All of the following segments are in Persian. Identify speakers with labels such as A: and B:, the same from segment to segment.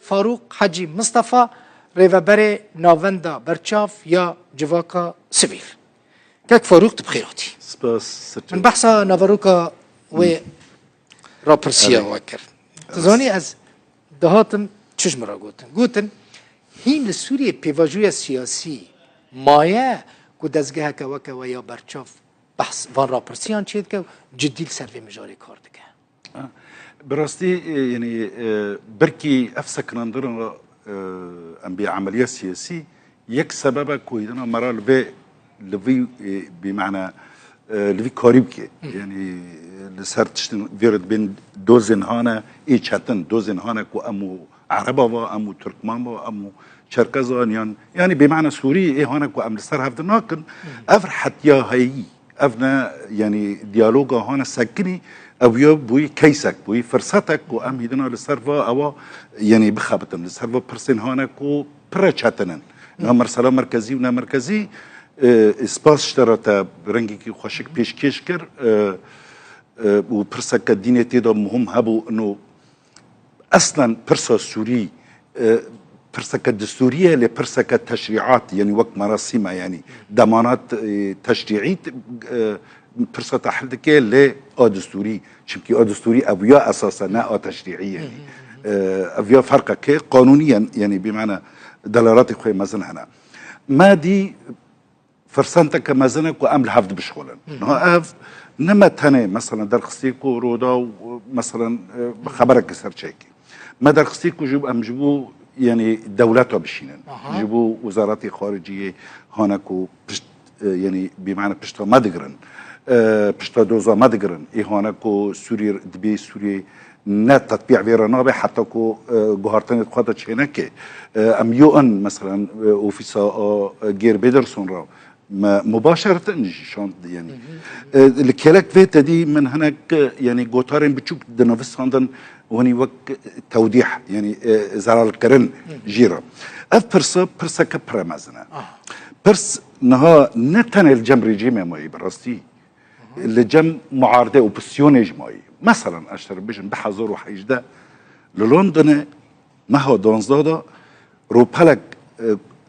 A: فاروق حجی مصطفى ریوبر ناوندا برچاف یا جواکا سویل. كاك فاروق تبخيراتي
B: سپاس
A: من بحثا نافاروكا و رابرسيا وكر تزاني از دهاتم چش مرا گوتن هين لسوريا بيواجوية سياسي مايا كو دزگه هكا وكا ويا برچاف بحث وان رابرسيان چيد كو جدي لسر مجاري كار دكه
B: براستي يعني بركي افسكرندر ام بعمليه سياسي يك سبب كويدنا مرال في لفي بمعنى لفي كاريبكي يعني لسر تشتن فيرد بين دوزن هانا اي چاتن دوزن هانا كو امو عربا و امو تركمان و امو شركزان يعني بمعنى سوري اي هانا كو ام لسر هفدناكن افر حتى هي افنا يعني ديالوغا هانا سكني او يو بوي كيسك بوي فرصتك و ام هيدنا لسرفا او يعني بخابتم لسرفا برسن هانا كو برا چاتنن مرسلا مركزي و مركزي اسپاس اشتراتا رنگی که خوشک پیشکش کرد و پرسا که دینه تیدا مهم هبو انو اصلا پرسا سوری پرسا که دستوریه لی پرسا که تشریعات يعني وقت مراسمه يعني دمانات تشریعی پرسا تحل دکه لی دستوری چونکه دستوری اویا اساسا نه تشریعی يعني اویا فرقه که قانونيا يعني بمعنى دلالات خوی مزن هنا ما دي فرسانتك مازنك وامل حفظ بشغلن اف نما تاني مثلا درخستيكو رودا مثلا خبرك سر شيكي ما درخستيكو جيب ام جيبو يعني دولته بشينن جيبو وزارات خارجيه هانكو يعني بمعنى بشتا ما دقرن بشتا دوزا ما دقرن اي هانكو سوري دبي سوري نت تطبيع فيرا نابي حتى كو جوهرتين تقاطع شينكي ام يو ان مثلا اوفيسا جير بيدرسون راو مباشرة شان يعني الكلاك فيتا دي من هناك يعني جوتارين بتشوف دنافس هندن وهني وك توضيح يعني زرال كرن جيرا برسا كبرا مازنا برس نها نتن الجم ريجيم ماي براستي الجم معارضة اوبسيونيج ماي مثلا اشتر بيجن بحضور وحيجدا للندن ما هو دونزدادا روبالك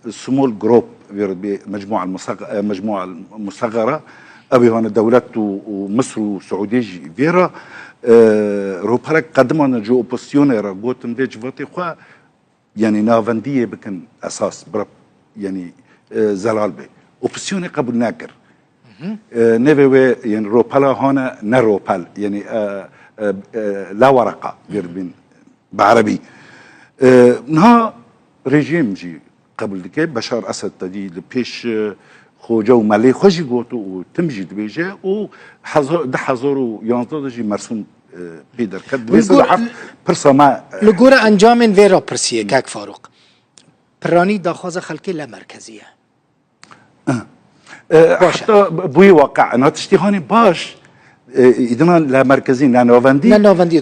B: سمول جروب بمجموعة مجموعة المصغرة أبي هون الدولات ومصر والسعودية فيرا روبالك قدمنا جو أوبوسيونيرا قوتم ديج فاتي خوا يعني نافندية بكن أساس برب يعني زلال بي أوبوسيوني قبل ناكر نيفي يعني روبالا هنا نروبال يعني لا ورقة بين بعربي نها ريجيم جي قبل دكي بشار أسد تدي لبيش خوجا ومالي خوشي قوتو وتمجي دبيجي وحزور ده حزور يانزو جي مرسوم بيدر كد بيصير حف برسا ما
A: لقورة أنجام فيرا برسية كاك فاروق براني داخوزة خلقي لا مركزية
B: حتى بوي واقع أنا تشتيهاني باش إذن لا مركزين لا نوفندي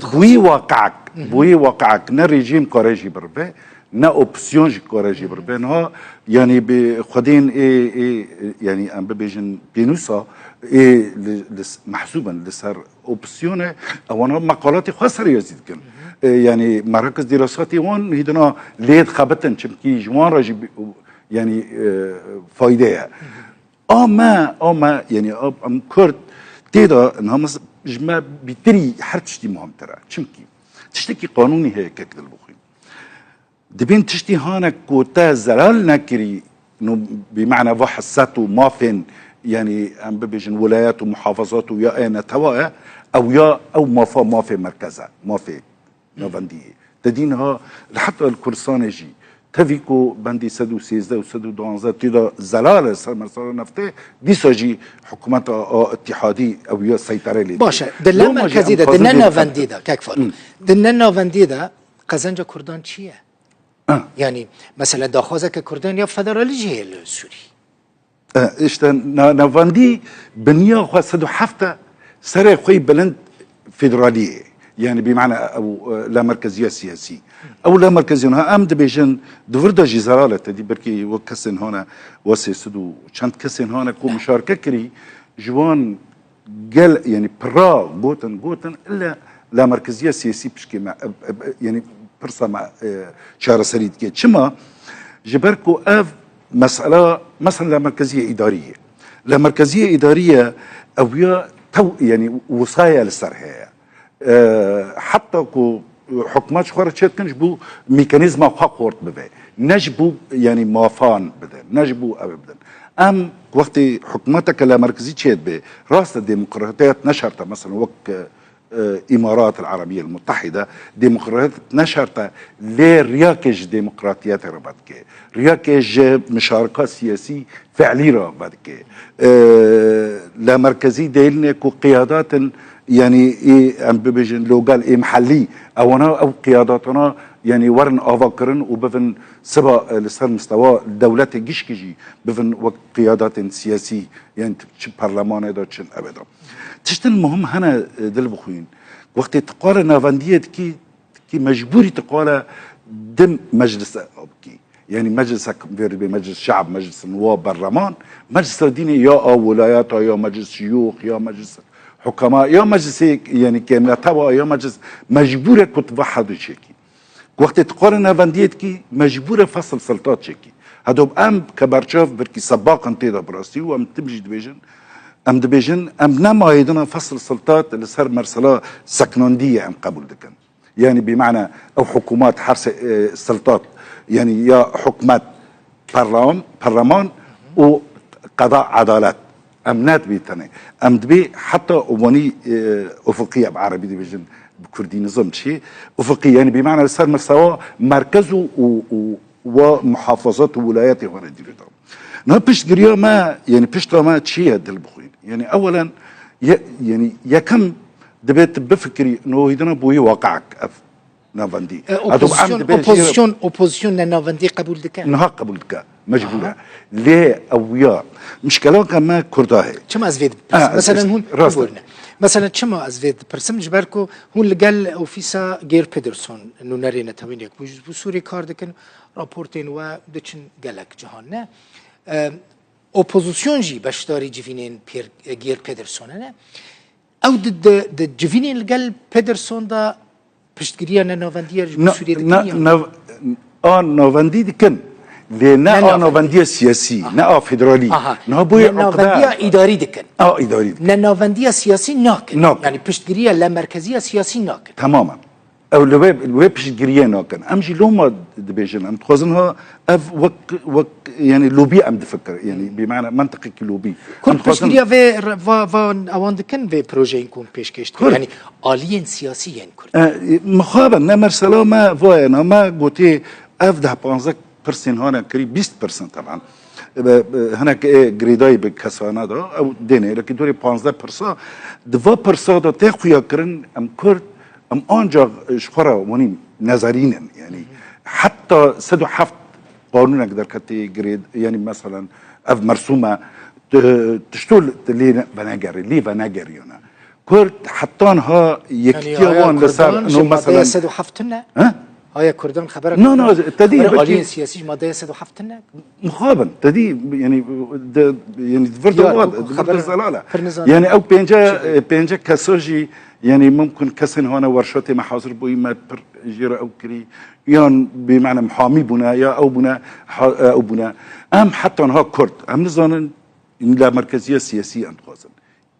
B: بوي واقعك نا ريجيم كوريجي بربي نا اوبسيون جي كوراجي بربينها يعني بخدين اي يعني ام بيجن بينوسا اي محسوبا لسر اوبسيون او انا مقالاتي خسر يزيد كن يعني مراكز دراساتي وان هيدنا ليد خبتن چمكي جوان راجي يعني فايده ما يعني ام كرد تيدا انها جما بتري حرتشتي مهم ترى چمكي تشتكي قانوني هيك كده البخاري دبين تشتي هانك كوتا زلال نكري انه بمعنى وحساته ما فين يعني ام بيجن ولايات ومحافظات ويا انا توا او ما في مركزها ما في نوفندي تدينها لحتى الكرسان يجي تفيكو بندي سدو سيزدا وسدو دونزا تيدا زلال مرسال نفته ديساجي حكومات اتحادي او يا سيطره لي
A: باشا دلنا مركزي ده دلنا نوفندي ده كيف دلنا نوفندي ده قزنجا كردان چيه يعني مثلا داخوزه كردان يا فدراليجي السوري
B: اشتا نوفندي بنيا خاصدو حفته سري خوي بلند فيدراليه يعني بمعنى او لا مركزيه سياسيه او لا مركزيه هنا امد بيجن دفردا جزاله تدي بركي وكسن هنا وسيسدو شنت كسن هنا كو مشاركه كري جوان قال يعني برا غوتن الا لا مركزيه سياسيه بشكي يعني برسا مع شهر سريد كي شما جبركو اف مسألة مثلا لا مركزية إدارية، لا مركزية إدارية أو تو يعني وصايا للسرهية حتى كو حكومات شخورة كنش بو ميكانيزما خاقورت ببه نجبو يعني موافان بدن نجبو أبدا أم وقت حكوماتك لا مركزية تشيد به راس الديمقراطيات نشرت مثلا وقت إمارات العربية المتحدة ديمقراطيات نشرت لرياكج ديمقراطيات ربطك رياكج مشاركة سياسية فعلية ربطك لا مركزية ديلنا كو قيادات يعني إيه أم بيجن لو قال إيه محلي أو قياداتنا يعني ورن أفكرن وبفن سبا لسر مستوى الدولة جيش كجي بفن وقت قيادات سياسية يعني برلمان دا تشن أبدا تشتن المهم هنا دل بخوين وقت تقال نافندية كي مجبوري تقال دم مجلس أبكي يعني مجلس مجلس شعب مجلس نواب برلمان مجلس ديني يا ولايات يا مجلس شيوخ يا مجلس حكماء يا مجلس يعني كاملة تبع يا مجلس مجبورة كتوحد شيكي وقت تقال نافندية كي مجبورة فصل سلطات شيكي هادو بأم كبرشاف بركي سباق انتيدا براسي وام تمجي دبيجن ام دبيجن ام نما يدنا فصل سلطات اللي صار مرسلة سكنوندية ام قبل دكن يعني بمعنى او حكومات حرس السلطات يعني يا حكومات برلمان وقضاء عدالات امنات بيتني ام دبي حتى واني افقيه بعربي دبيجن بكردي نظام شيء افقي يعني بمعنى صار مستوى مركزه ومحافظات وولاياته هنا ديريتهم نا بيش دريا ما يعني بيش ما تشي هاد البخوين يعني اولا يعني يا كم دبيت بفكري انه يدنا بوي واقعك نافندي
A: اوبوزيسيون نافندي قبول دكان
B: نها قبول دكان مجبوره ليه اويا مشكله كما كرداه
A: كما ازفيد مثلا هون قبولنا مثلا كما ازفيد برسم جبركو هون اللي قال اوفيسا غير بيدرسون انه نارينا تمينيك بسوري كاردكن رابورتين و دچن قالك جهاننا اوبوزيسيون جي باشداري جيفينين غير بيدرسون انا او د جيفينين اللي قال بيدرسون دا بشتقريا نوفانديا بسوريا
B: نوفاندي دكن لنا نوفانديا سياسي نا فيدرالي
A: نوبوي نوفانديا اداري دكن
B: اداري
A: نوفانديا سياسي ناكن يعني بشتقريا لا مركزيه سياسي ناكن
B: تماما او الويب بشتقريا ناكن امجي لوما دبيجن ام تخزنها اف وك يعني لوبي ام دفكر يعني بمعنى منطقي لوبي
A: كل بشتقريا في اوان دكن في بروجي نكون بيشكش يعني الين سياسيين كرد
B: مخابا نمر سلامه فانا ما قلتي افده بانزك برسن هنا قريب 20% طبعا هناك جريداي بكسانا دا او ديني لكن دوري 15% 2% دا تاخويا كرن ام كرد ام انجا شخرا وني نظريا يعني حتى سدو حفت قانون قدر كتي جريد يعني مثلا اف مرسومه تشتول لي فناجر يونا كرد حطانها يكتيوان لسار
A: انه مثلا سدو حفتنا هاي كردان خبرك
B: نو تدي
A: الين سياسي ما دا يسدو حفتنا
B: مخابن تدي يعني يعني فرد الزلاله يعني او بينجا كسوجي يعني ممكن كسن هنا ورشتي محاضر بوي ما جيرا او كري يان بمعنى محامي بنا يا او بنا او بنا ام حتى انها كرد ام نظن لا مركزيه سياسيه انت خازن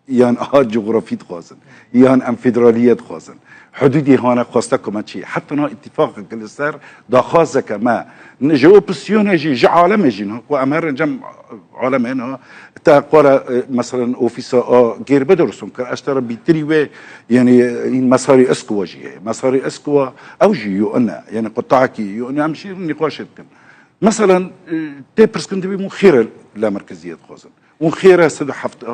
B: يان جغرافيه خازن يان ام فيدراليه خازن حدودي هنا خواستكم شيء حتى نا اتفاق كلستر دا خاصة كما نجي اوبسيون يجي عالم يجي وامر جم عالم هنا تقول مثلا اوفيسا غير بدرسون كاشترى بتريوي يعني مساري اسكوا جي مساري اسكوا او جي يونا يعني قطاعك يونا امشي نقاش مثلا تبرس كنت بي خير لا مركزيه خازن وخيره سد حفت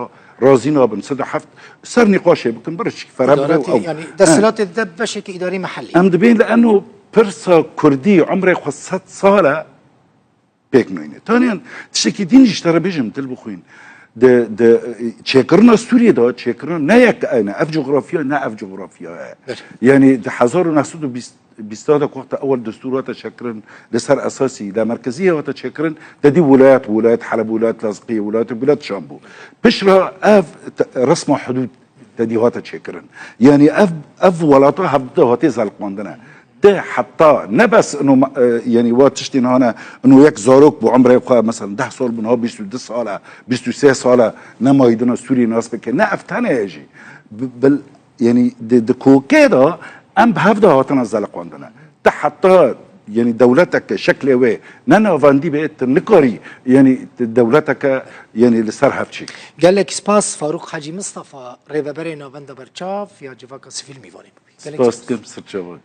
B: رازينا بن سد حفت صار نقاش يمكن برش فرب
A: يعني دسلات الذب بشكل اداري محلي
B: ام دبين لانه برسا كردي عمره خصت صاله بيك نوينه ثانيا تشكي دين اشترى بيجم تلبخوين د تشكرنا سوريا دا تشكرنا نايك انا اف جغرافيا نا اف جغرافيا يعني د حزار نحسد بيستاده وقت اول دستورات شكرن لسر اساسي لا مركزيه وتشكرن تدي ولايات حلب ولايات لاذقيه ولايات بلاد شامبو بشرا اف رسم حدود تدي هات تشكرن يعني اف ولاطها هبدا هتزال قندنا ده حتى نبس انه يعني واتشتي هنا انه يك زاروك بعمره مثلا 10 سال من هو 22 ساله 23 ساله نما يدنا سوري ناس بك نافتنا يجي بل يعني د كوكيدا ام بهفدا هاتنا زلق عندنا حتى يعني دولتك شكل وي نانا فاندي بيت نقري يعني دولتك يعني لسرها بشي
A: قال لك سباس فاروق حاجي مصطفى ريبابري نوفندا برشاف يا جفاكا سفيل ميفاني
B: سباس كم سرچاوك